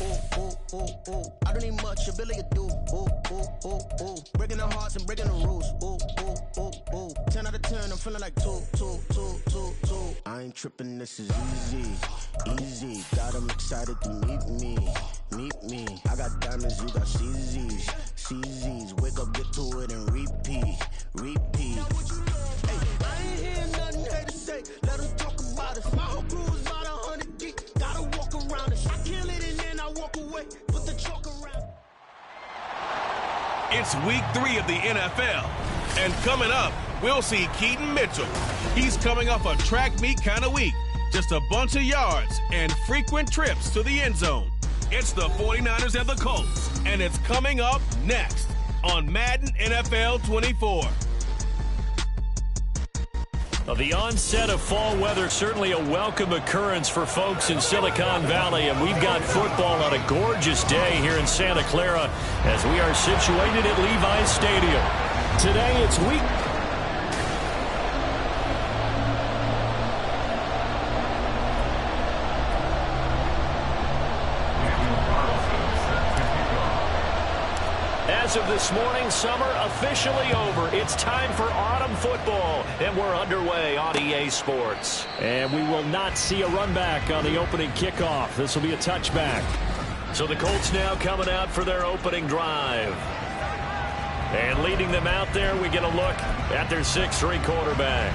ooh, ooh, ooh, ooh. I don't need much, ability to do. Ooh, ooh, ooh, ooh. Breaking the hearts and breaking the rules. Ooh, ooh, ooh, ooh. 10 out of 10, I'm feeling like 2. I ain't tripping, this is easy, easy. God, I'm excited to meet me. I got diamonds, you got CZs. Wake up, get to it and repeat. Hey, I ain't hearing nothing hate to say. Let them talk about us. My whole crew is about 100 deep. Gotta walk around us. I kill it and then I walk away. Put the chalk around. It's week 3 of the NFL. And coming up, we'll see Keaton Mitchell. He's coming off a track meet kind of week. Just a bunch of yards and frequent trips to the end zone. It's the 49ers and the Colts. And it's coming up next on Madden NFL 24. The onset of fall weather, certainly a welcome occurrence for folks in Silicon Valley, and we've got football on a gorgeous day here in Santa Clara as we are situated at Levi's Stadium. Today it's week. As of this morning, summer officially over. It's time for autumn football, and we're underway on EA Sports. And we will not see a run back on the opening kickoff. This will be a touchback. So the Colts now coming out for their opening drive. And leading them out there, we get a look at their 6'3" quarterback.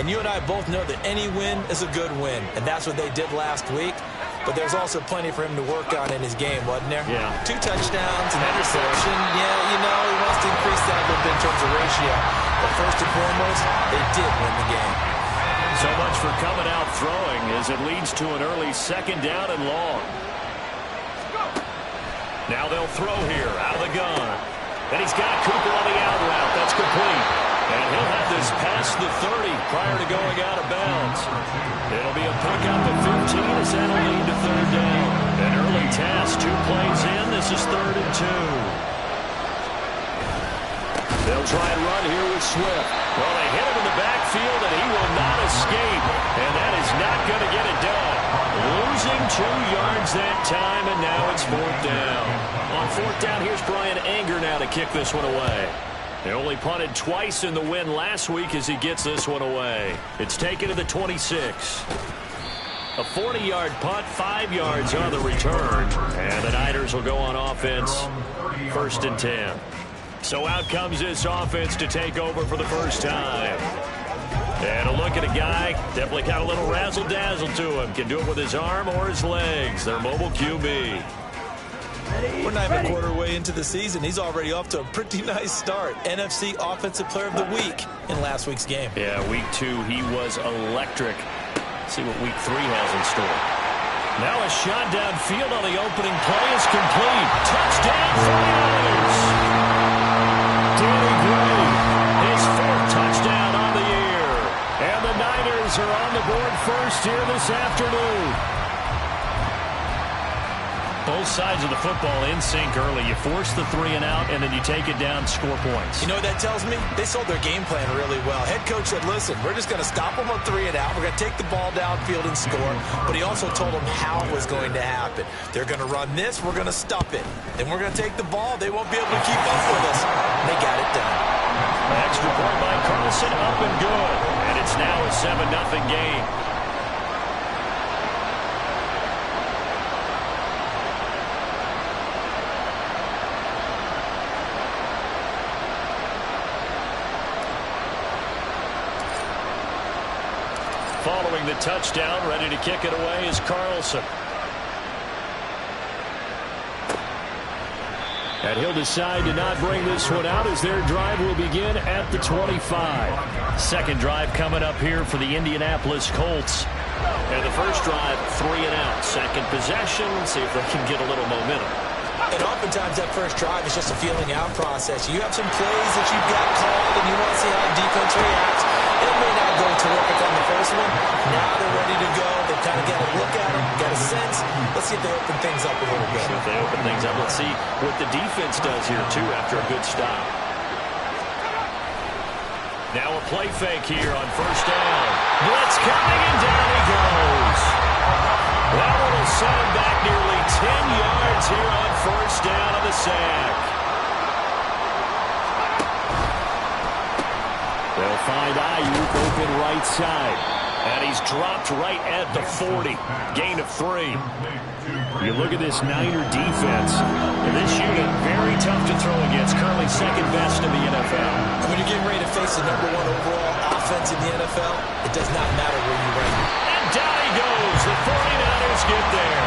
And you and I both know that any win is a good win, and that's what they did last week. But there's also plenty for him to work on in his game, wasn't there? Yeah. 2 touchdowns, an interception. Yeah, you know, he wants to increase that a little bit in terms of ratio. But first and foremost, they did win the game. So much for coming out throwing as it leads to an early 2nd down and long. Now they'll throw here out of the gun. And he's got Cooper on the out route. That's complete. And he'll have this past the 30 prior to going out of bounds. It'll be a pickup at 15 as that'll lead to 3rd down. An early task, 2 plays in. This is 3rd and 2. They'll try and run here with Swift. Well, they hit him in the backfield, and he will not escape. And that is not going to get it done. Losing 2 yards that time, and now it's 4th down. On 4th down, here's Brian Anger now to kick this one away. They only punted twice in the win last week as he gets this one away. It's taken to the 26. A 40-yard punt, 5 yards on the return. And the Niners will go on offense, 1st and 10. So out comes this offense to take over for the first time. And a look at a guy, definitely got a little razzle-dazzle to him. Can do it with his arm or his legs. Their mobile QB. We're not even a quarter way into the season. He's already off to a pretty nice start. NFC Offensive Player of the Week in last week's game. Yeah, week 2, he was electric. Let's see what week 3 has in store. Now a shot downfield on the opening play is complete. Touchdown 49ers. Danny Gray, his 4th touchdown on the year. And the Niners are on the board first here this afternoon. Both sides of the football in sync early. You force the 3 and out, and then you take it down, score points. You know what that tells me? They sold their game plan really well. Head coach said, listen, we're just going to stop them on 3 and out. We're going to take the ball downfield and score. But he also told them how it was going to happen. They're going to run this. We're going to stop it. Then we're going to take the ball. They won't be able to keep up with us. And they got it done. Extra point by Carlson, up and good. And it's now a 7-0 game. Following the touchdown, ready to kick it away is Carlson. And he'll decide to not bring this one out as their drive will begin at the 25. 2nd drive coming up here for the Indianapolis Colts. And the first drive, 3 and out. 2nd possession, see if they can get a little momentum. And oftentimes that first drive is just a feeling out process. You have some plays that you've got called and you want to see how the defense reacts. It may not go terrific on the first one. Now they're ready to go. They've kind of got a look at them, got a sense. Let's see if they open things up a little bit. See if they open things up. Let's see what the defense does here, too, after a good stop. Now a play fake here on 1st down. Blitz coming, and down he goes. That one will set him back nearly 10 yards here on first down on the sack. They'll find Ayuk open right side. And he's dropped right at the 40. Gain of 3. You look at this Niner defense. And this unit, very tough to throw against. Currently second best in the NFL. When you're getting ready to face the #1 overall offense in the NFL, it does not matter where you rank. And down he goes. The 49ers get there.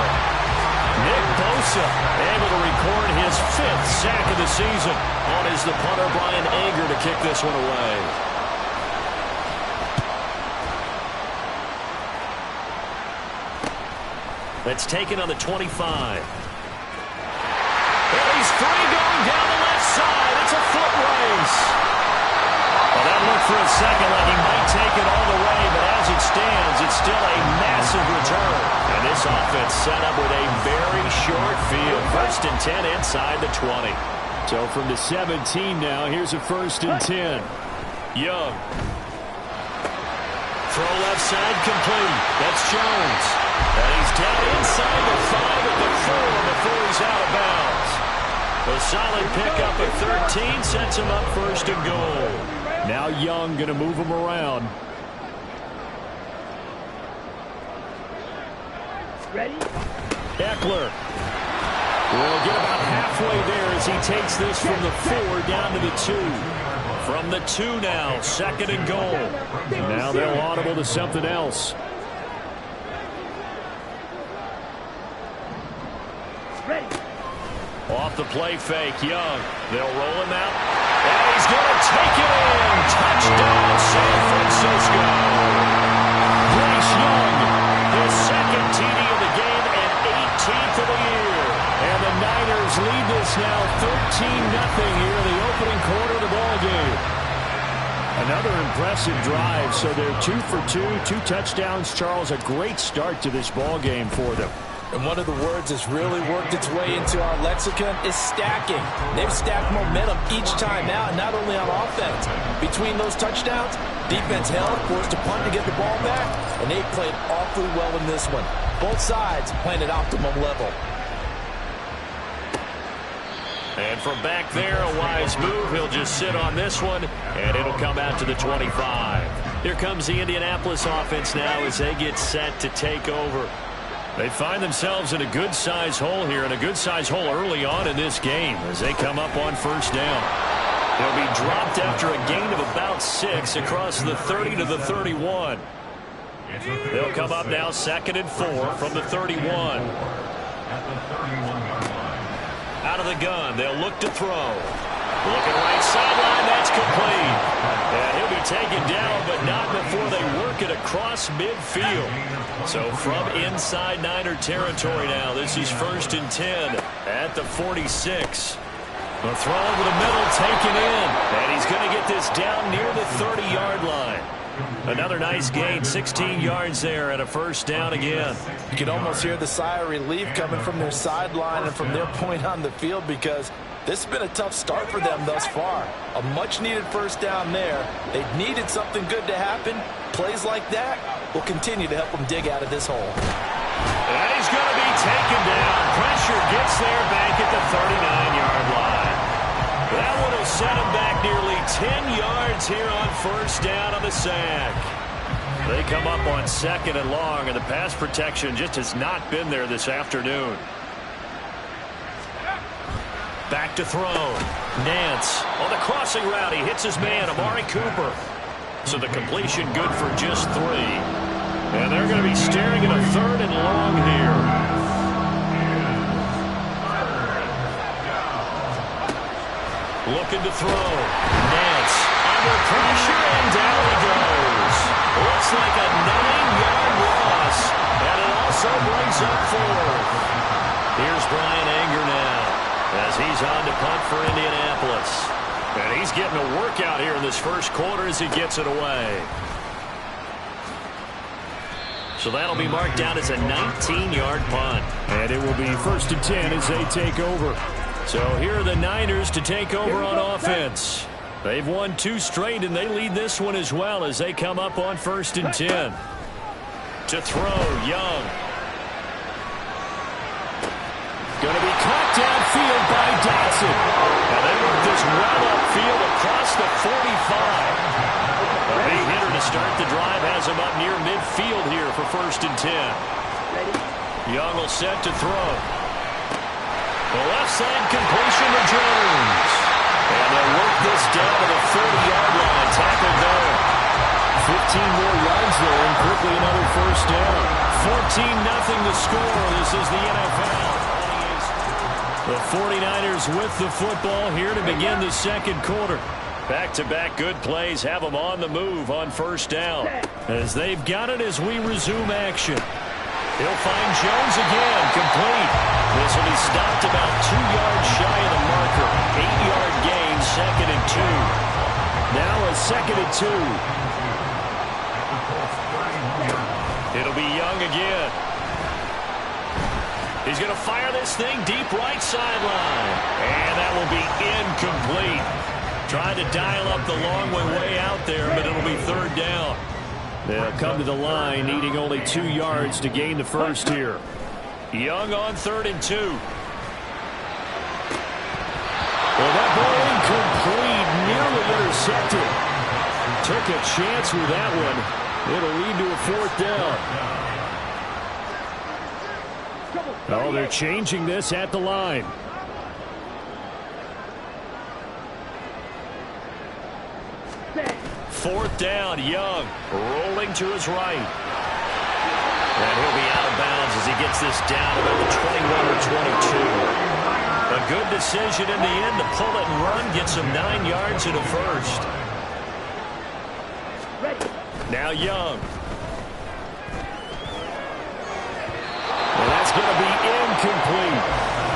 Nick Bosa able to record his 5th sack of the season. On is the punter Brian Anger to kick this one away. That's taken on the 25. And he's free going down the left side. It's a foot race. Well, that looked for a second like he might take it all the way, but as it stands, it's still a massive return. And this offense set up with a very short field. 1st and 10 inside the 20. So from the 17 now, here's a 1st and 10. Young. Throw left side complete. That's Jones. And he's down inside the 5 at the 4 before he's out of bounds. A solid pickup of 13 sets him up 1st and goal. Now Young going to move him around. Ready? Eckler will get about halfway there as he takes this from the 4 down to the 2. From the 2 now, 2nd and goal. Now they'll audible to something else. Ready. Off the play fake, Young. They'll roll him out. And he's going to take it in. Touchdown, San Francisco. Bryce Young, his 2nd TD of the game and 18th of the year. And the Niners lead this now 13-0 here in the opening quarter of the ball game. Another impressive drive, so they're 2 for 2, 2 touchdowns. Charles, a great start to this ball game for them. And one of the words that's really worked its way into our lexicon is stacking. They've stacked momentum each time out, not only on offense. Between those touchdowns, defense held, forced to punt to get the ball back, and they played awfully well in this one. Both sides playing at optimum level. And from back there, a wise move. He'll just sit on this one, and it'll come out to the 25. Here comes the Indianapolis offense now as they get set to take over. They find themselves in a good-sized hole here, and a good-sized hole early on in this game as they come up on 1st down. They'll be dropped after a gain of about 6 across the 30 to the 31. They'll come up now 2nd and 4 from the 31. Out of the gun, they'll look to throw. Looking right sideline, that's complete. And he'll be taken down, but not before they work it across midfield. So from inside Niner territory now, this is 1st and 10 at the 46. The throw over the middle taken in. And he's going to get this down near the 30-yard line. Another nice gain, 16 yards there and a 1st down again. You can almost hear the sigh of relief coming from their sideline and from their point on the field because this has been a tough start for them thus far. A much-needed 1st down there. They've needed something good to happen. Plays like that will continue to help them dig out of this hole. And he's going to be taken down. Pressure gets there back at the 39-yard line. That one will set him back nearly 10 yards here on 1st down on the sack. They come up on 2nd and long, and the pass protection just has not been there this afternoon. Back to throw. Nance on the crossing route. He hits his man, Amari Cooper. So the completion good for just 3. And they're going to be staring at a 3rd and long here. Looking to throw. Nance under pressure, and down he goes. Looks like a 9-yard loss. And it also brings up 4th. Here's Brian Anger now as he's on to punt for Indianapolis. And he's getting a workout here in this 1st quarter as he gets it away. So that'll be marked down as a 19-yard punt. And it will be 1st and 10 as they take over. So here are the Niners to take over on offense. They've won 2 straight, and they lead this one as well as they come up on 1st and 10. To throw, Young. Going to be caught downfield by Dotson. And they work this well upfield across the 45. A big hitter to start the drive has him up near midfield here for 1st and 10. Young will set to throw. The left side completion to Jones. And they'll work this down to the 40-yard line. Tackled there. 15 more yards there and quickly another 1st down. 14-0 the score. This is the NFL. The 49ers with the football here to begin the 2nd quarter. Back-to-back good plays have them on the move on 1st down. As they've got it as we resume action. He'll find Jones again, complete. This will be stopped about 2 yards shy of the marker. 8-yard gain, 2nd and 2. Now a 2nd and 2. It'll be Young again. He's going to fire this thing deep right sideline. And that will be incomplete. Trying to dial up the long way out there, but it'll be 3rd down. They'll come to the line, needing only 2 yards to gain the 1st here. Young on 3rd and 2. Well, that ball incomplete, nearly intercepted. Took a chance with that one. It'll lead to a 4th down. Oh, they're changing this at the line. Fourth down, Young rolling to his right. And he'll be out of bounds as he gets this down about the 21 or 22. A good decision in the end to pull it and run, gets him 9 yards and a 1st. Now Young. And that's going to be incomplete.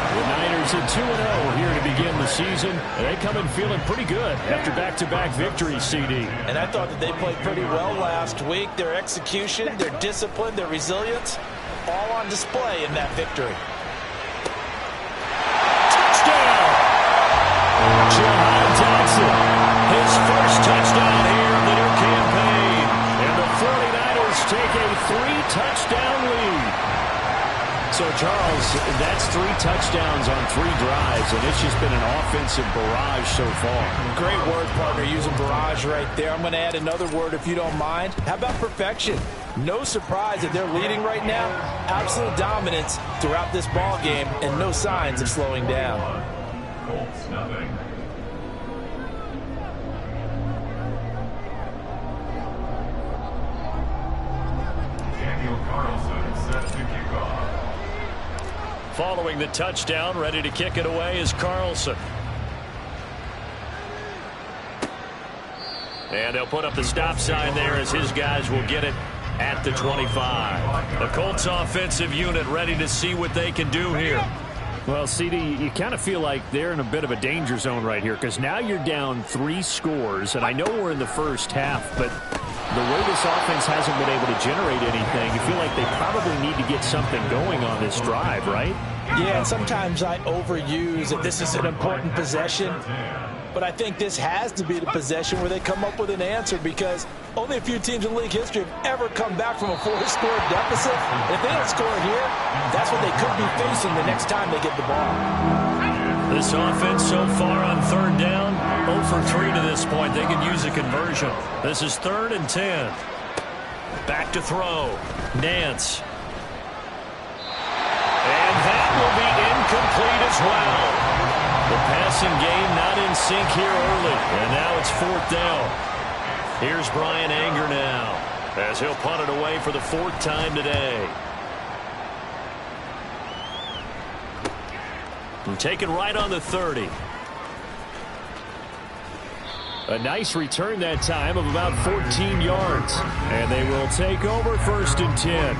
The Niners at 2-0 here to begin the season. And they come in feeling pretty good after back-to-back victories, CD. And I thought that they played pretty well last week. Their execution, their discipline, their resilience, all on display in that victory. Touchdown! Jahan Dotson, his first touchdown here of the new campaign. And the 49ers take a 3-touchdown lead. So, Charles, that's 3 touchdowns on 3 drives, and it's just been an offensive barrage so far. Great word, partner, using barrage right there. I'm going to add another word if you don't mind. How about perfection? No surprise that they're leading right now. Absolute dominance throughout this ball game, and no signs of slowing down. Colts nothing. Daniel Carlson set to kick off. Following the touchdown, ready to kick it away is Carlson. And they'll put up the stop sign there as his guys will get it at the 25. The Colts offensive unit ready to see what they can do here. Well, CD, you kind of feel like they're in a bit of a danger zone right here because now you're down 3 scores, and I know we're in the first half, but the way this offense hasn't been able to generate anything, you feel like they probably need to get something going on this drive, right? Yeah, and sometimes I overuse that this is an important possession, but I think this has to be the possession where they come up with an answer because only a few teams in league history have ever come back from a 4-score deficit. And if they don't score here, that's what they could be facing the next time they get the ball. This offense so far on 3rd down, 0 for 3 to this point. They could use a conversion. This is 3rd and 10. Back to throw. Nance. And that will be incomplete as well. The passing game not in sync here early. And now it's 4th down. Here's Brian Anger now as he'll punt it away for the 4th time today. And taken right on the 30. A nice return that time of about 14 yards. And they will take over 1st and 10.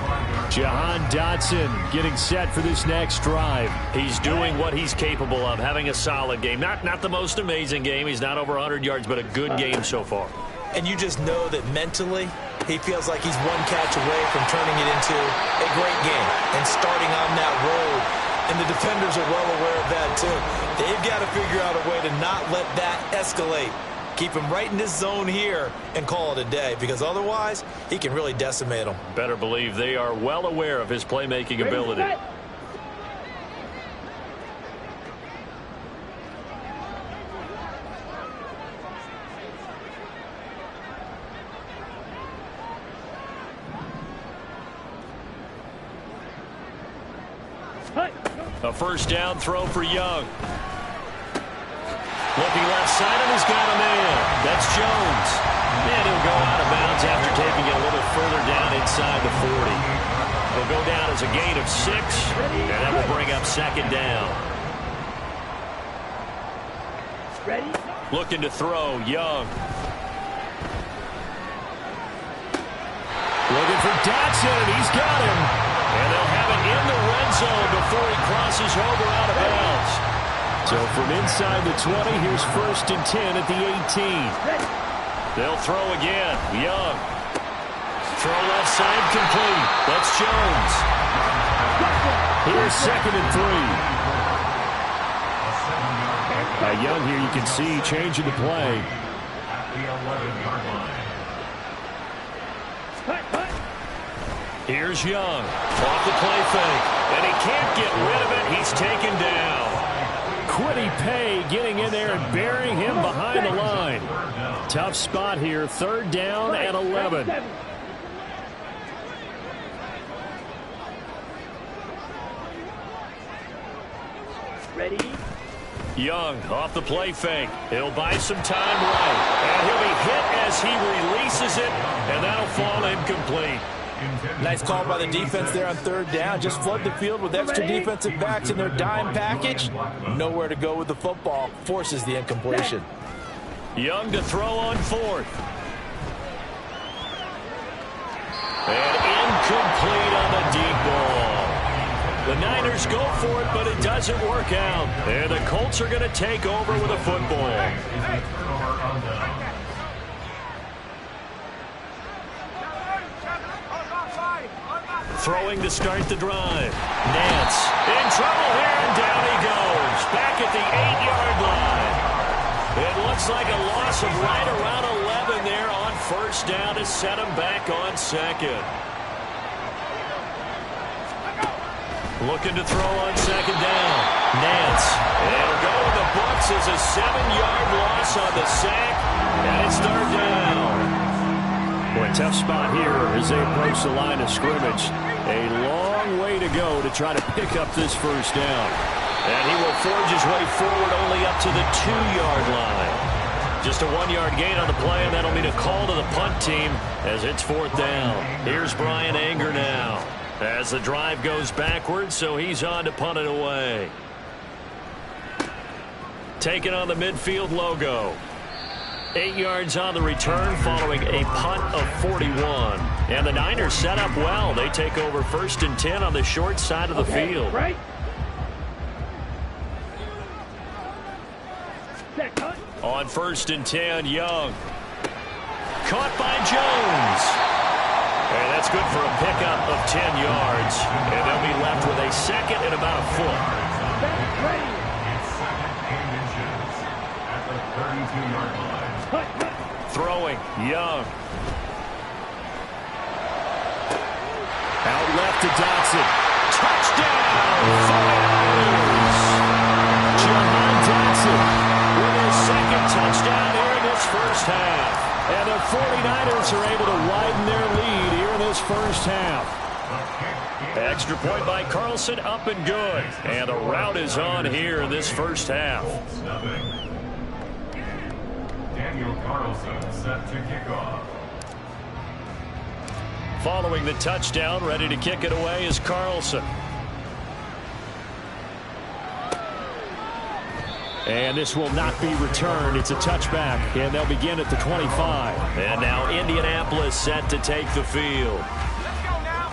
Jahan Dotson getting set for this next drive. He's doing what he's capable of, having a solid game. Not the most amazing game. He's not over 100 yards, but a good game so far. And you just know that mentally he feels like he's one catch away from turning it into a great game and starting on that road. And the defenders are well aware of that, too. They've got to figure out a way to not let that escalate. Keep him right in this zone here and call it a day, because otherwise he can really decimate them. Better believe they are well aware of his playmaking ability. A first down throw for Young. Looking left side, and he's got a man. That's Jones. And he'll go out of bounds after taking it a little further down inside the 40. He'll go down as a gain of 6, and that will bring up second down. Ready? Looking to throw, Young. Looking for Dotson, and he's got him. And they'll have it in the red zone before he crosses over out of bounds. So from inside the 20, here's 1st and 10 at the 18. They'll throw again. Young. Throw left side complete. That's Jones. Here's 2nd and 3. Young here, you can see changing the play. At the 11-yard line. Here's Young. Off the play fake. And he can't get rid of it. He's taken down. Kwity Paye getting in there and burying him behind the line. Tough spot here. 3rd down and 11. Ready? Young off the play fake. He'll buy some time right. And he'll be hit as he releases it. And that'll fall incomplete. Nice call by the defense there on 3rd down. Just flood the field with extra defensive backs in their dime package. Nowhere to go with the football. Forces the incompletion. Young to throw on 4th. And incomplete on the deep ball. The Niners go for it, but it doesn't work out. And the Colts are going to take over with a football. Throwing to start the drive. Nance in trouble here, and down he goes. Back at the 8-yard line. It looks like a loss of right around 11 there on 1st down to set him back on 2nd. Looking to throw on 2nd down. Nance. It'll go in the books as a 7-yard loss on the sack, and it's 3rd down. Boy, tough spot here as they approach the line of scrimmage. A long way to go to try to pick up this 1st down. And he will forge his way forward only up to the 2-yard line. Just a 1-yard gain on the play, and that'll mean a call to the punt team as it's 4th down. Here's Brian Anger now as the drive goes backwards, so he's on to punt it away. Taking on the midfield logo. 8 yards on the return following a punt of 41. And the Niners set up well. They take over 1st and 10 on the short side of the field. Right. On 1st and 10, Young. Caught by Jones. And that's good for a pickup of 10 yards. And they'll be left with a 2nd and about a foot. At the 32-yard line. Throwing, Young. Out left to Dotson. Touchdown! 49ers! Jahan Dotson with his 2nd touchdown here in this 1st half. And the 49ers are able to widen their lead here in this 1st half. Extra point by Carlson, up and good. And the route is on here in this 1st half. Daniel Carlson set to kick off. Following the touchdown, ready to kick it away is Carlson. And this will not be returned. It's a touchback, and they'll begin at the 25. And now Indianapolis set to take the field.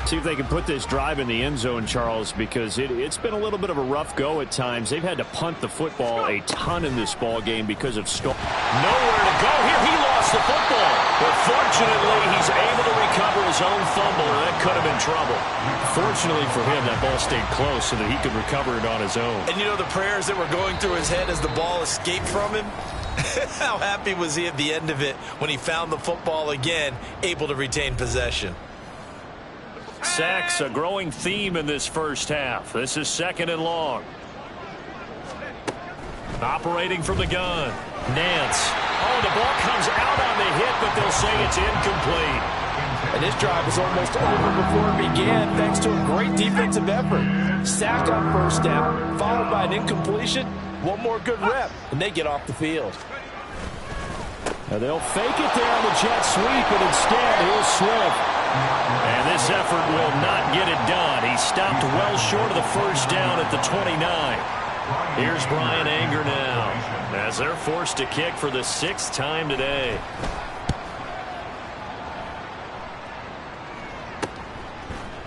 See if they can put this drive in the end zone, Charles, because it's been a little bit of a rough go at times. They've had to punt the football a ton in this ball game because of Nowhere to go here. He lost the football. But fortunately, he's able to recover his own fumble, and that could have been trouble. Fortunately for him, that ball stayed close so that he could recover it on his own. And you know the prayers that were going through his head as the ball escaped from him? How happy was he at the end of it when he found the football again, able to retain possession? Sacks, a growing theme in this 1st half. This is 2nd and long. Operating from the gun. Nance. Oh, the ball comes out on the hit, but they'll say it's incomplete. And this drive is almost over before it began thanks to a great defensive effort. Sack on first down, followed by an incompletion. One more good rep, and they get off the field. And they'll fake it there on the jet sweep, and instead here's Swift. And this effort will not get it done. He stopped well short of the first down at the 29. Here's Bryan Anger now as they're forced to kick for the 6th time today.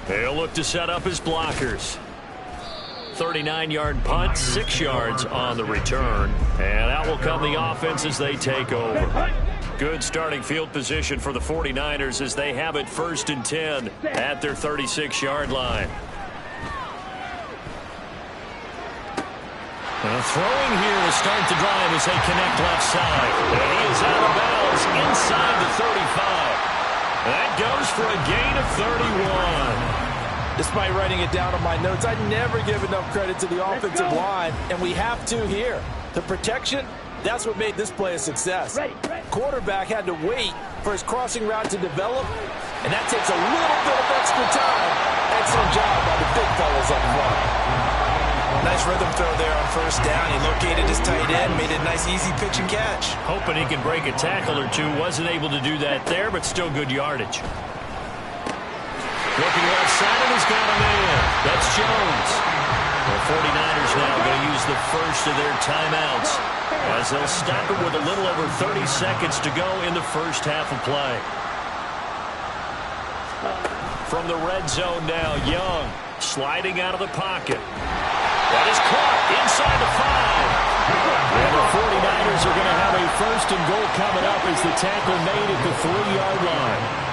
He'll look to set up his blockers. 39-yard punt, 6 yards on the return. And out will come the offense as they take over. Good starting field position for the 49ers as they have it 1st and 10 at their 36-yard line. And throwing here to start the drive as they connect left side. And he is out of bounds inside the 35. That goes for a gain of 31. Despite writing it down on my notes, I never give enough credit to the offensive line, and we have to here. The protection, that's what made this play a success. Quarterback had to wait for his crossing route to develop, and that takes a little bit of extra time. Excellent job by the big fellas up front. Nice rhythm throw there on first down. He located his tight end, made a nice easy pitch and catch. Hoping he can break a tackle or two. Wasn't able to do that there, but still good yardage. Looking left side, and he's got a man. That's Jones. The 49ers now going to use the first of their timeouts as they'll stop it with a little over 30 seconds to go in the first half of play. From the red zone now, Young sliding out of the pocket. That is caught inside the 5. And the 49ers are going to have a 1st and goal coming up as the tackle made at the 3-yard line.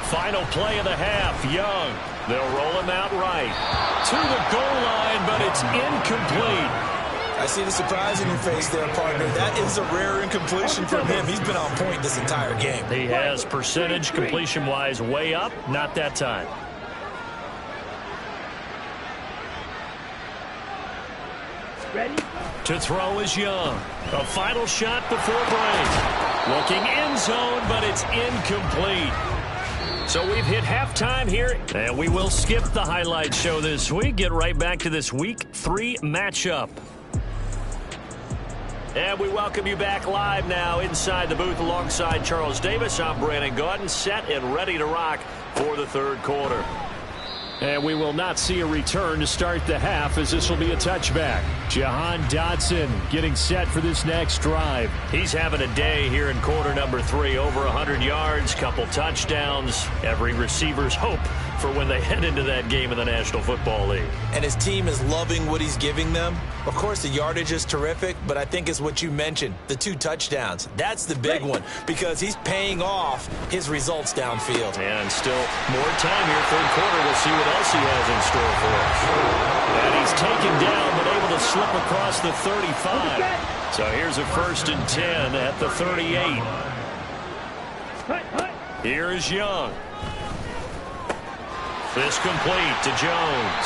Final play of the half, Young. They'll roll him out right to the goal line, but it's incomplete. I see the surprise in your face there, partner. That is a rare incompletion from him. He's been on point this entire game. He has percentage completion-wise way up. Not that time. Ready? To throw is Young. A final shot before break. Looking end zone, but it's incomplete. So we've hit halftime here, and we will skip the highlight show this week. Get right back to this Week 3 matchup. And we welcome you back live now inside the booth alongside Charles Davis. I'm Brandon Gaudin, set and ready to rock for the 3rd quarter. And we will not see a return to start the half as this will be a touchback. Jahan Dotson getting set for this next drive. He's having a day here in quarter number 3. Over 100 yards, couple touchdowns. Every receiver's hope for when they head into that game in the National Football League. And his team is loving what he's giving them. Of course, the yardage is terrific, but I think it's what you mentioned, the 2 touchdowns. That's the big one because he's paying off his results downfield. And still more time here, 3rd quarter. We'll see what else he has in store for us. And he's taken down, but able to slip across the 35. So here's a 1st and 10 at the 38. Here is Young. This complete to Jones.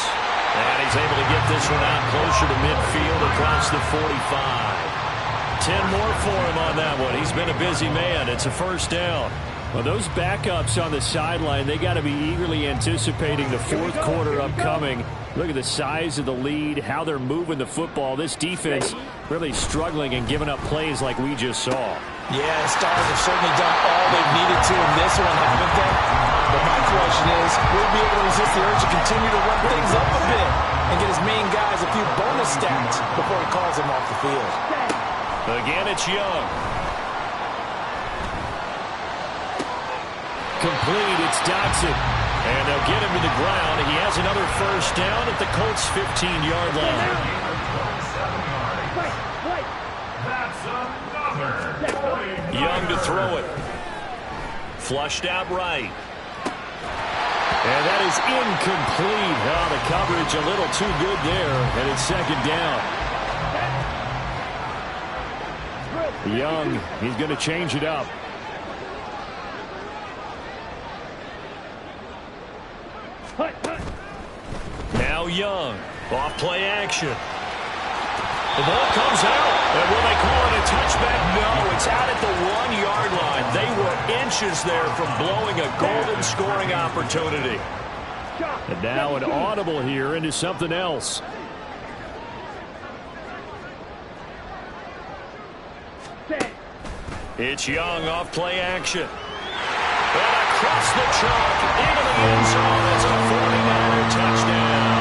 And he's able to get this one out closer to midfield across the 45. 10 more for him on that one. He's been a busy man. It's a 1st down. Well, those backups on the sideline, they got to be eagerly anticipating the 4th quarter upcoming. Look at the size of the lead, how they're moving the football. This defense really struggling and giving up plays like we just saw. Yeah, Stars have certainly done all they've needed to in this one, haven't they? But my question is, will he be able to resist the urge to continue to run things up a bit and get his main guys a few bonus stats before he calls them off the field? Again, it's Young. Complete, it's Dotson. And they'll get him to the ground. He has another 1st down at the Colts' 15-yard line. Young to throw it. Flushed out right. And that is incomplete. Oh, the coverage a little too good there. And it's 2nd down. Young, he's going to change it up. Now Young, off play action. The ball comes out. And will they call it a touchback? No, it's out at the 1-yard line. They were inches there from blowing a golden scoring opportunity. And now an audible here into something else. It's Young off play action. And across the chalk into the end zone. It's a 49er touchdown.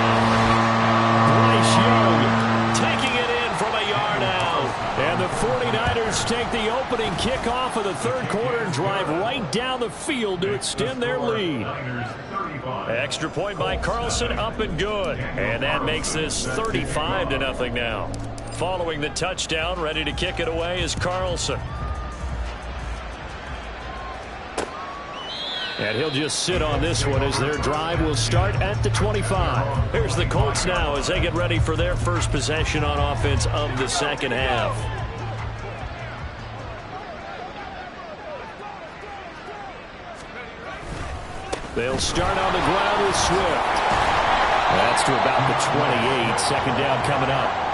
Bryce Young taking it in from a yard out. And the 49ers take the opening kickoff of the third quarter and drive right down the field to extend their lead. Extra point by Carlson, up and good. And that makes this 35-0 now. Following the touchdown, ready to kick it away is Carlson. And he'll just sit on this one as their drive will start at the 25. Here's the Colts now as they get ready for their first possession on offense of the second half. They'll start on the ground with Swift. That's to about the 28. Second down coming up.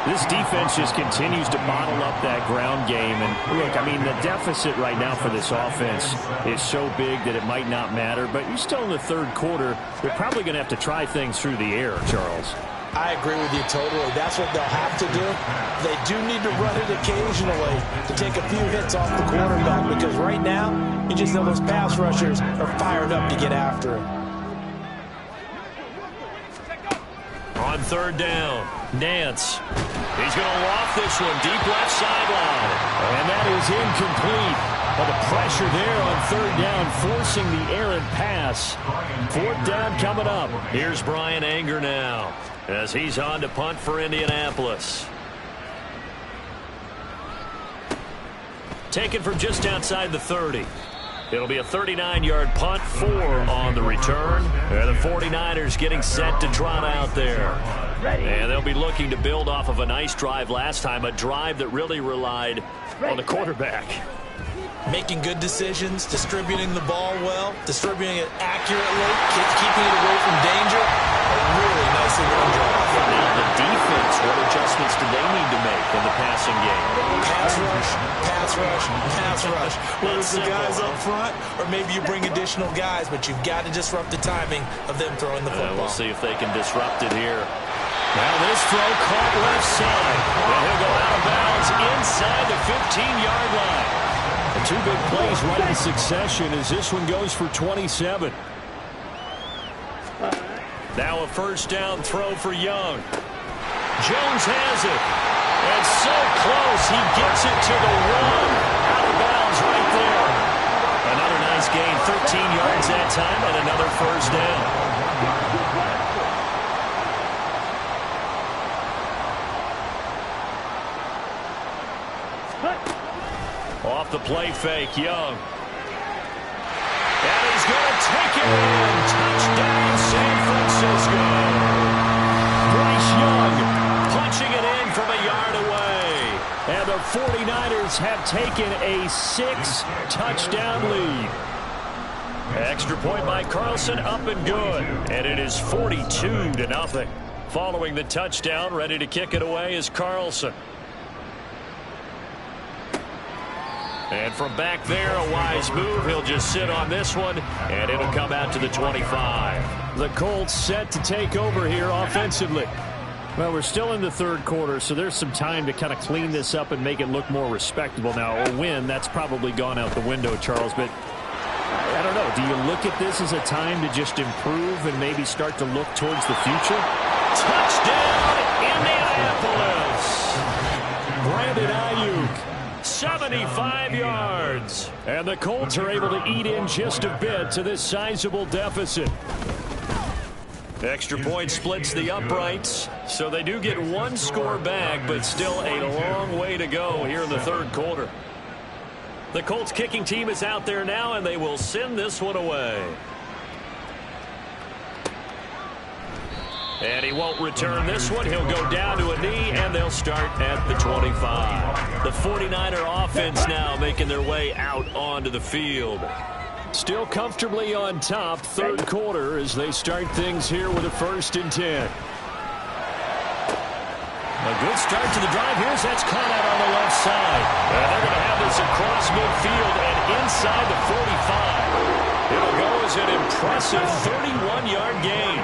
This defense just continues to bottle up that ground game. And look, I mean, the deficit right now for this offense is so big that it might not matter. But you're still in the third quarter. They're probably going to have to try things through the air, Charles. I agree with you totally. That's what they'll have to do. They do need to run it occasionally to take a few hits off the quarterback, because right now, you just know those pass rushers are fired up to get after him. On third down, Nance. He's going to loft this one deep left sideline. And that is incomplete. Well, the pressure there on third down, forcing the errant pass. Fourth down coming up. Here's Brian Anger now as he's on to punt for Indianapolis. Taken from just outside the 30. It'll be a 39-yard punt, 4 on the return. And the 49ers getting set to trot out there. And they'll be looking to build off of a nice drive last time, a drive that really relied on the quarterback. Making good decisions, distributing the ball well, distributing it accurately, keeping it away from danger. A really nicely run drive. Now the defense, what adjustments do they need to make in the passing game? Pass rush, pass rush, pass rush. Whether it's the guys up front or maybe you bring additional guys, but you've got to disrupt the timing of them throwing the football. We'll see if they can disrupt it here. Now this throw caught left side. And he'll go out of bounds inside the 15-yard line. And two big plays right in succession as this one goes for 27. Now a first down throw for Young. Jones has it. And so close, he gets it to the 1. Out of bounds right there. Another nice gain, 13 yards that time, and another first down. Off the play fake, Young. And he's going to take it in. Touchdown, San Francisco. Bryce Young punching it in from a yard away. And the 49ers have taken a 6-touchdown lead. Extra point by Carlson, up and good. And it is 42-0. Following the touchdown, ready to kick it away is Carlson. And from back there, a wise move. He'll just sit on this one, and it'll come out to the 25. The Colts set to take over here offensively. Well, we're still in the third quarter, so there's some time to kind of clean this up and make it look more respectable. Now, a win, that's probably gone out the window, Charles, but I don't know. Do you look at this as a time to just improve and maybe start to look towards the future? Touchdown, Indianapolis! Brandon Ayuk. 75 yards. And the Colts are able to eat in just a bit to this sizable deficit. Extra point splits the uprights, so they do get one score back, but still a long way to go here in the third quarter. The Colts kicking team is out there now, and they will send this one away. And he won't return this one. He'll go down to a knee, and they'll start at the 25. The 49er offense now making their way out onto the field. Still comfortably on top, third quarter, as they start things here with a 1st and 10. A good start to the drive. Here's that's caught out on the left side. And they're going to have this across midfield and inside the 45. It'll go as an impressive 31-yard gain.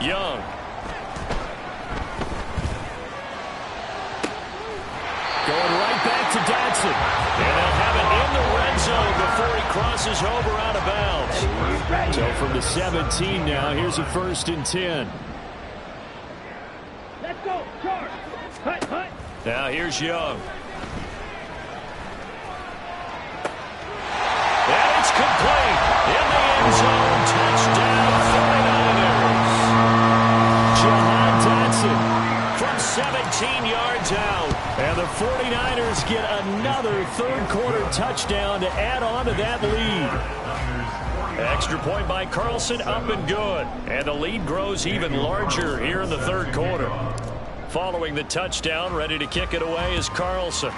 Young. Going right back to Dotson. And they'll have it in the red zone before he crosses over out of bounds. So from the 17 now, here's a 1st and 10. Let's go. Charge. Hut, hut. Now here's Young. And it's complete. In the end zone. Touchdown 49ers. Jahan Dotson from 17 yards out. And the 49ers get another third-quarter touchdown to add on to that lead. Extra point by Carlson, up and good. And the lead grows even larger here in the third quarter. Following the touchdown, ready to kick it away is Carlson.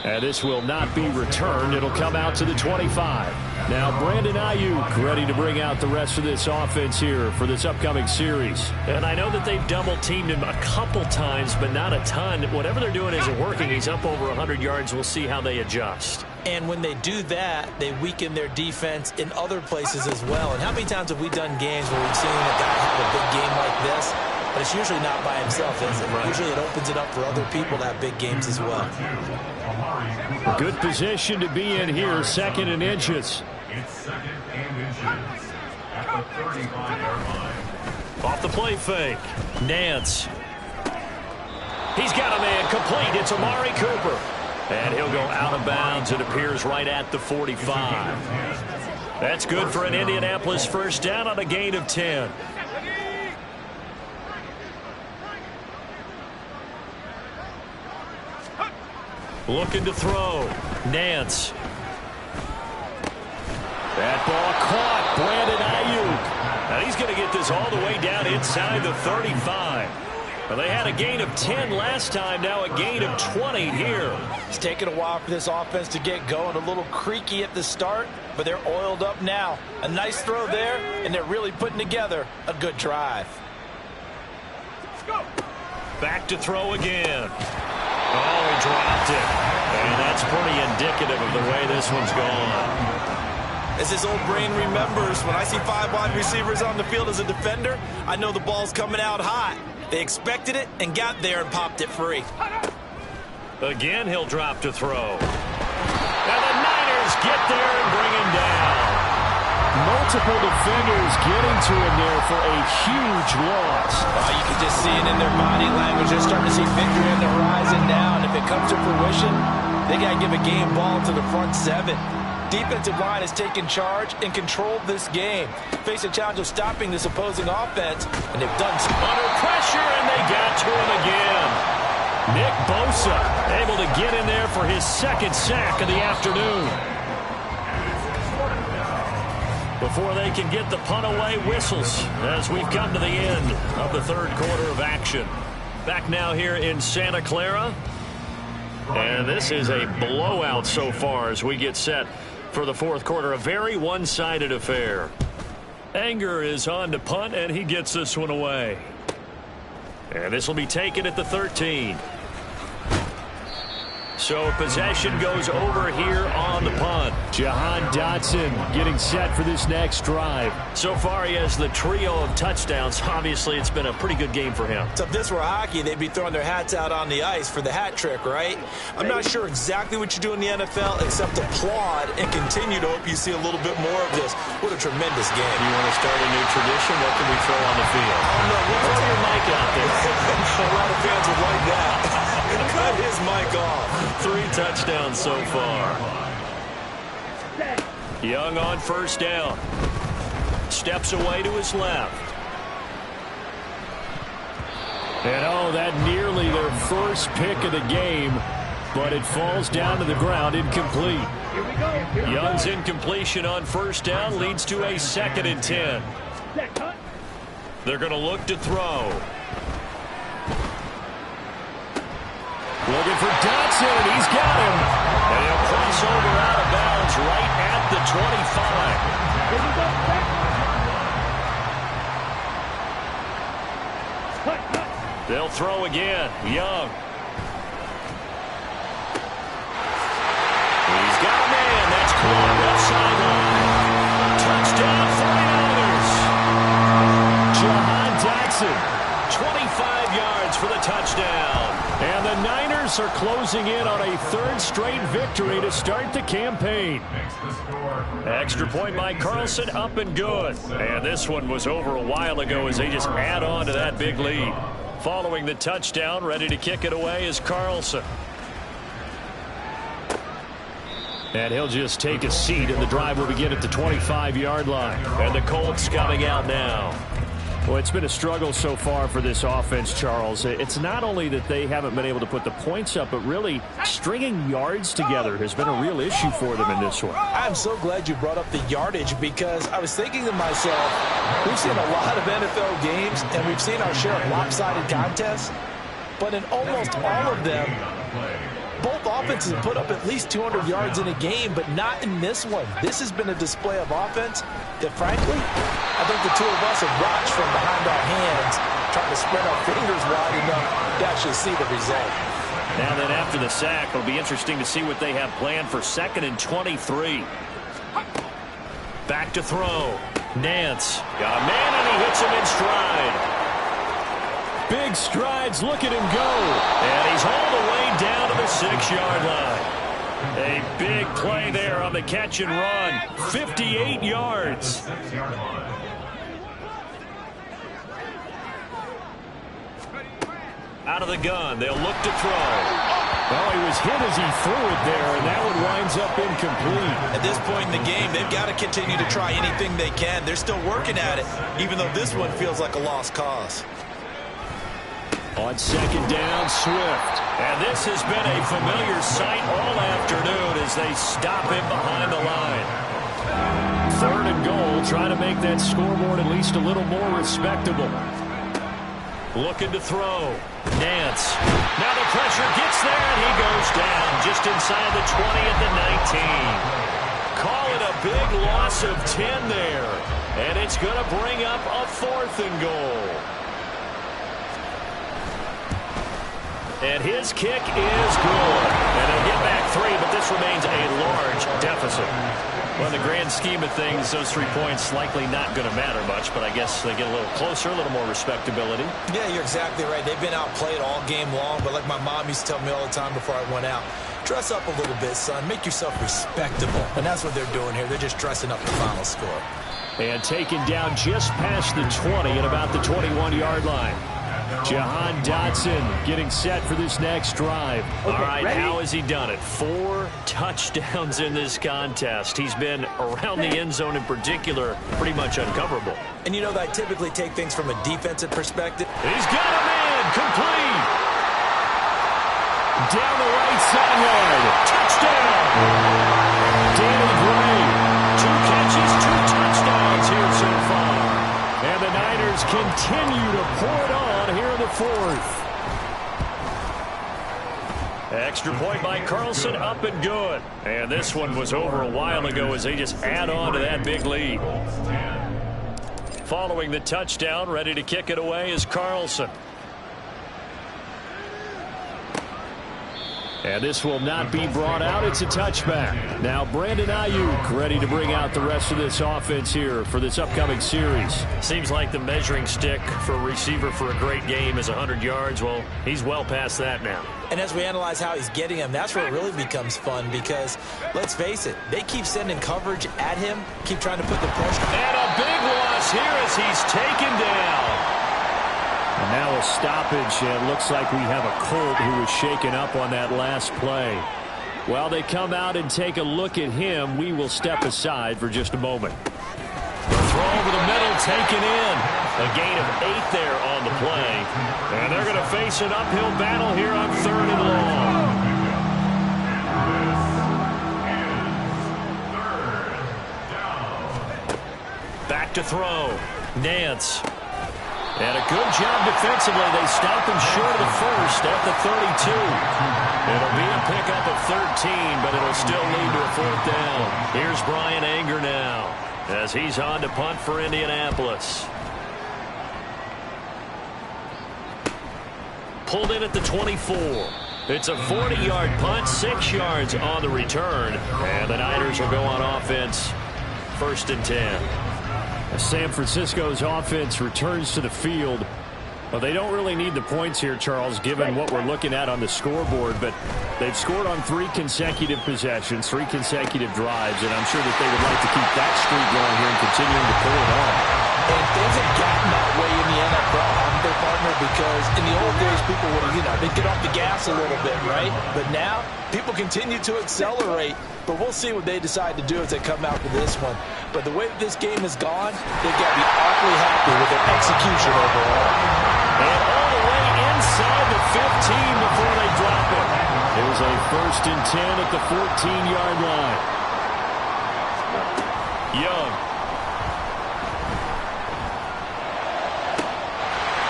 And this will not be returned. It'll come out to the 25. Now Brandon Ayuk ready to bring out the rest of this offense here for this upcoming series. And I know that they've double-teamed him a couple times, but not a ton. Whatever they're doing isn't working. He's up over 100 yards. We'll see how they adjust. And when they do that, they weaken their defense in other places as well. And how many times have we done games where we've seen a guy have a big game like this? But it's usually not by himself, is it? Right. Usually it opens it up for other people to have big games as well. Good position to be in here, 2nd and inches. It's 2nd and inches at the 35-yard line. Off the play fake. Nance. He's got a man complete. It's Amari Cooper. And he'll go out of bounds. It appears right at the 45. That's good for an Indianapolis first down on a gain of 10. Looking to throw. Nance. That ball caught. Brandon Ayuk. And he's going to get this all the way down inside the 35. Well, they had a gain of 10 last time. Now a gain of 20 here. It's taken a while for this offense to get going. A little creaky at the start, but they're oiled up now. A nice throw there, and they're really putting together a good drive. Let's go. Back to throw again. Oh, he dropped it. And that's pretty indicative of the way this one's gone. As his old brain remembers, when I see 5 wide receivers on the field as a defender, I know the ball's coming out hot. They expected it and got there and popped it free. Again, he'll drop to throw. And the Niners get there and bring him down. Multiple defenders getting to him there for a huge loss. You can just see it in their body language. They're starting to see victory on the horizon now. And if it comes to fruition, they got to give a game ball to the front 7. Defensive line has taken charge and controlled this game. Face a challenge of stopping this opposing offense, and they've done so. Under pressure, and they got to him again. Nick Bosa able to get in there for his 2nd sack of the afternoon. Before they can get the punt away, whistles as we've come to the end of the third quarter of action. Back now here in Santa Clara. And this is a blowout so far as we get set for the fourth quarter. A very one-sided affair. Anger is on to punt, and he gets this one away. And this will be taken at the 13. So possession goes over here on the punt. Jahan Dotson getting set for this next drive. So far he has the trio of touchdowns. Obviously it's been a pretty good game for him. So if this were hockey, they'd be throwing their hats out on the ice for the hat trick, right? I'm not sure exactly what you do in the NFL except applaud and continue to hope you see a little bit more of this. What a tremendous game. You want to start a new tradition? What can we throw on the field? Oh, no, Throw your mic out there. A lot of fans would like that. Cut his mic off. 3 touchdowns so far. Young on first down. Steps away to his left. And oh, that nearly their first pick of the game, but it falls down to the ground incomplete. Young's incompletion on first down leads to a 2nd and 10. They're going to look to throw. Looking for Dotson, and he's got him. And he'll cross over out of bounds is right at the 25. They'll throw again. Young. He's got a man. That's caught left sideline. Touchdown 49ers. Jahan Dotson, 25 yards for the touchdown. And the Niners are closing in on a third straight victory to start the campaign. Extra point by Carlson, up and good. And this one was over a while ago as they just add on to that big lead. Following the touchdown, ready to kick it away is Carlson. And he'll just take a seat, and the drive will begin at the 25-yard line. And the Colts coming out now. Well, it's been a struggle so far for this offense, Charles. It's not only that they haven't been able to put the points up, but really stringing yards together has been a real issue for them in this one. I'm so glad you brought up the yardage, because I was thinking to myself, we've seen a lot of NFL games, and we've seen our share of lopsided contests, but in almost all of them, both offenses have put up at least 200 yards in a game, but not in this one. This has been a display of offense that, frankly, I think the two of us have watched from behind our hands, trying to spread our fingers wide enough to actually see the result. And then after the sack, it'll be interesting to see what they have planned for 2nd and 23. Back to throw. Nance got a man, and he hits him in stride. Big strides, look at him go. And he's all the way down to the 6-yard line. A big play there on the catch and run. 58 yards. Out of the gun, they'll look to throw. Well, he was hit as he threw it there, and that one winds up incomplete. At this point in the game, they've got to continue to try anything they can. They're still working at it, even though this one feels like a lost cause. On 2nd down, Swift. And this has been a familiar sight all afternoon as they stop him behind the line. 3rd and goal, trying to make that scoreboard at least a little more respectable. Looking to throw. Nance. Now the pressure gets there, and he goes down just inside the 20 at the 19. Call it a big loss of 10 there. And it's going to bring up a 4th and goal. And his kick is good. And they'll get back 3, but this remains a large deficit. Well, in the grand scheme of things, those 3 points likely not going to matter much, but I guess they get a little closer, a little more respectability. Yeah, you're exactly right. They've been outplayed all game long, but like my mom used to tell me all the time before I went out, dress up a little bit, son. Make yourself respectable. And that's what they're doing here. They're just dressing up the final score. And taken down just past the 20 at about the 21-yard line. Jahan Dotson getting set for this next drive. Okay, all right, ready? How has he done it? 4 touchdowns in this contest. He's been around the end zone in particular, pretty much uncoverable. And you know that I typically take things from a defensive perspective. He's got a man, complete. Down the right sideline. Touchdown. Danny Gray. 2 catches, 2 touchdowns here so far. And the Niners continue to pour it on here in the 4th. Extra point by Carlson, up and good. And this one was over a while ago as they just add on to that big lead. Following the touchdown, ready to kick it away is Carlson. And this will not be brought out. It's a touchback. Now Brandon Ayuk ready to bring out the rest of this offense here for this upcoming series. Seems like the measuring stick for a receiver for a great game is 100 yards. Well, he's well past that now. And as we analyze how he's getting them, that's where it really becomes fun because, let's face it, they keep sending coverage at him, keep trying to put the pressure. And a big loss here as he's taken down. And now a stoppage, and it looks like we have a Colt who was shaken up on that last play. While they come out and take a look at him, we will step aside for just a moment. The throw over the middle taken in. A gain of 8 there on the play. And they're going to face an uphill battle here on 3rd and long. Back to throw. Nance. And a good job defensively. They stop him short of the first at the 32. It'll be a pickup of 13, but it'll still lead to a 4th down. Here's Brian Anger now as he's on to punt for Indianapolis. Pulled in at the 24. It's a 40-yard punt, 6 yards on the return. And the Niners will go on offense, 1st and 10. San Francisco's offense returns to the field. Well, they don't really need the points here, Charles, given what we're looking at on the scoreboard. But they've scored on 3 consecutive possessions, 3 consecutive drives, and I'm sure that they would like to keep that streak going here and continuing to pull it on. And things have gotten that way in the NFL, haven't they, partner? Because in the old days, people would, they'd get off the gas a little bit, right? But now, people continue to accelerate. But we'll see what they decide to do as they come out for this one. But the way that this game has gone, they've got to be awfully happy with their execution overall. And all the way inside the 15 before they drop it. It was a 1st and 10 at the 14-yard line. Young.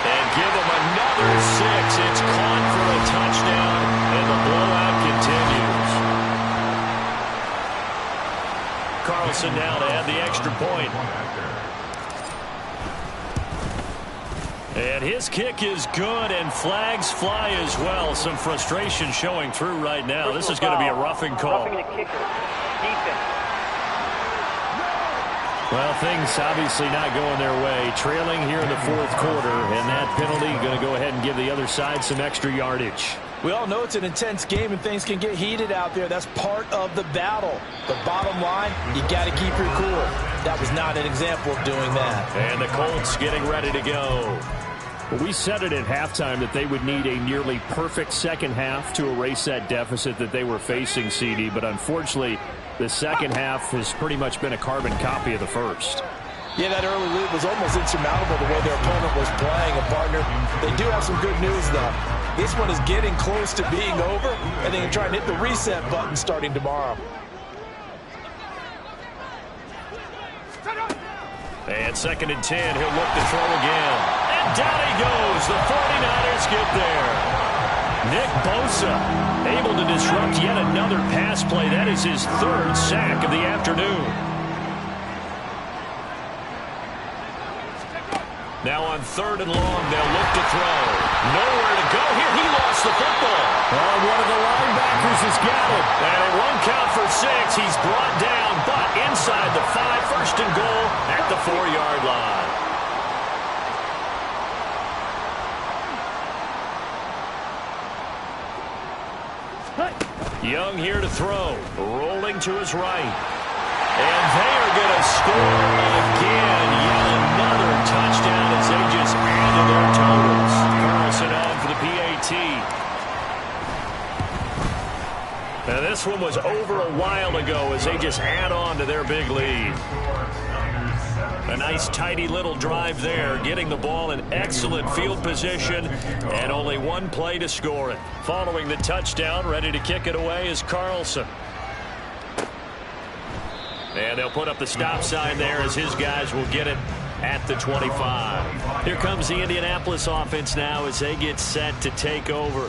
And give them another 6. It's caught for a touchdown, and the blowout continues. Carlson now to add the extra point. And his kick is good, and flags fly as well. Some frustration showing through right now. This is going to be a roughing call. Roughing the kicker. Defense. Well, things obviously not going their way. Trailing here in the 4th quarter, and that penalty going to go ahead and give the other side some extra yardage. We all know it's an intense game and things can get heated out there. That's part of the battle. The bottom line, you got to keep your cool. That was not an example of doing that. And the Colts getting ready to go. Well, we said it at halftime that they would need a nearly perfect second half to erase that deficit that they were facing, CD. But unfortunately, the second half has pretty much been a carbon copy of the first. Yeah, that early lead was almost insurmountable the way their opponent was playing. And, partner, they do have some good news, though. This one is getting close to being over, and they can try and hit the reset button starting tomorrow. And 2nd and 10, he'll look to throw again. And down he goes. The 49ers get there. Nick Bosa able to disrupt yet another pass play. That is his 3rd sack of the afternoon. Now on 3rd and long, they'll look to throw. Nowhere to go here. He lost the football. Oh, one of the linebackers has got it. And it won't count for 6. He's brought down, but inside the 5, 1st and goal at the 4-yard line. Young here to throw. Rolling to his right. And they are going to score again. Yet another touchdown as they just added their totals. Carlson on for the PAT. Now this one was over a while ago as they just add on to their big lead. A nice tidy little drive there, getting the ball in excellent field position, and only one play to score it. Following the touchdown, ready to kick it away is Carlson. And they'll put up the stop sign there as his guys will get it at the 25. Here comes the Indianapolis offense now as they get set to take over.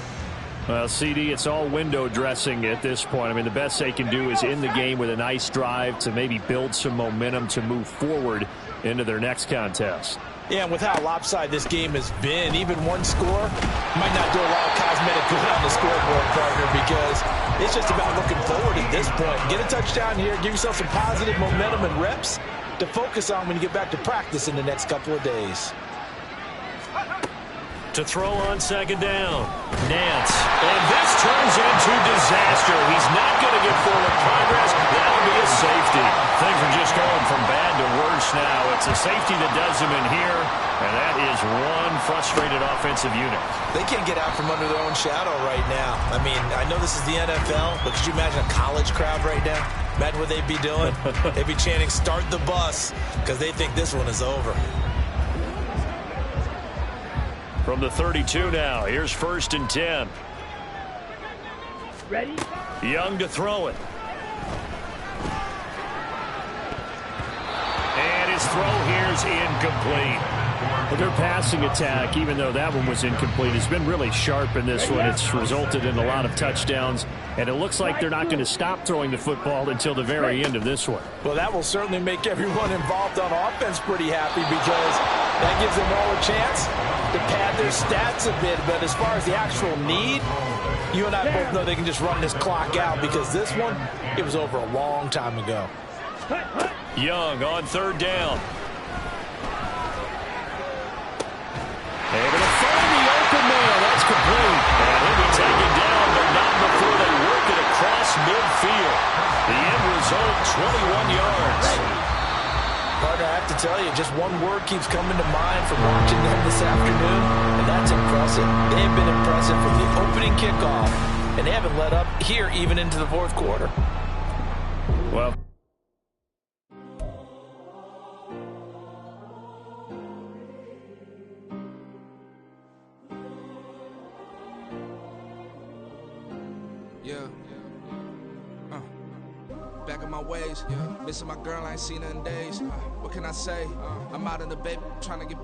Well, CD, it's all window dressing at this point. I mean, the best they can do is in the game with a nice drive to maybe build some momentum to move forward into their next contest. Yeah, and with how lopsided this game has been, even one score might not do a lot of cosmetic good on the scoreboard, partner, because it's just about looking forward at this point. Get a touchdown here, give yourself some positive momentum and reps to focus on when you get back to practice in the next couple of days. To throw on 2nd down, Nance. And this turns into disaster. He's not going to get forward progress. That'll be a safety. Things are just going from bad to worse now. It's a safety that does them in here, and that is one frustrated offensive unit. They can't get out from under their own shadow right now. I mean, I know this is the NFL, but could you imagine a college crowd right now? Imagine what they'd be doing. They'd be chanting, "Start the bus," because they think this one is over. From the 32 now, here's 1st and 10. Ready? Young to throw it. And his throw here's incomplete. But their passing attack, even though that one was incomplete, has been really sharp in this one. It's resulted in a lot of touchdowns, and it looks like they're not going to stop throwing the football until the very end of this one. Well, that will certainly make everyone involved on offense pretty happy, because that gives them all a chance to pad their stats a bit. But as far as the actual need, you and I both know they can just run this clock out, because this one, it was over a long time ago. Young on third down. Able to find the open man. That's complete. And he'll be taken down, but not before they work it across midfield. The end result, 21 yards. Partner, I have to tell you, just one word keeps coming to mind from watching them this afternoon, and that's impressive. They have been impressive from the opening kickoff, and they haven't let up here even into the fourth quarter. Well, back in my ways, missing my girl, I ain't seen her in days. What can I say? I'm out in the baby, trying to get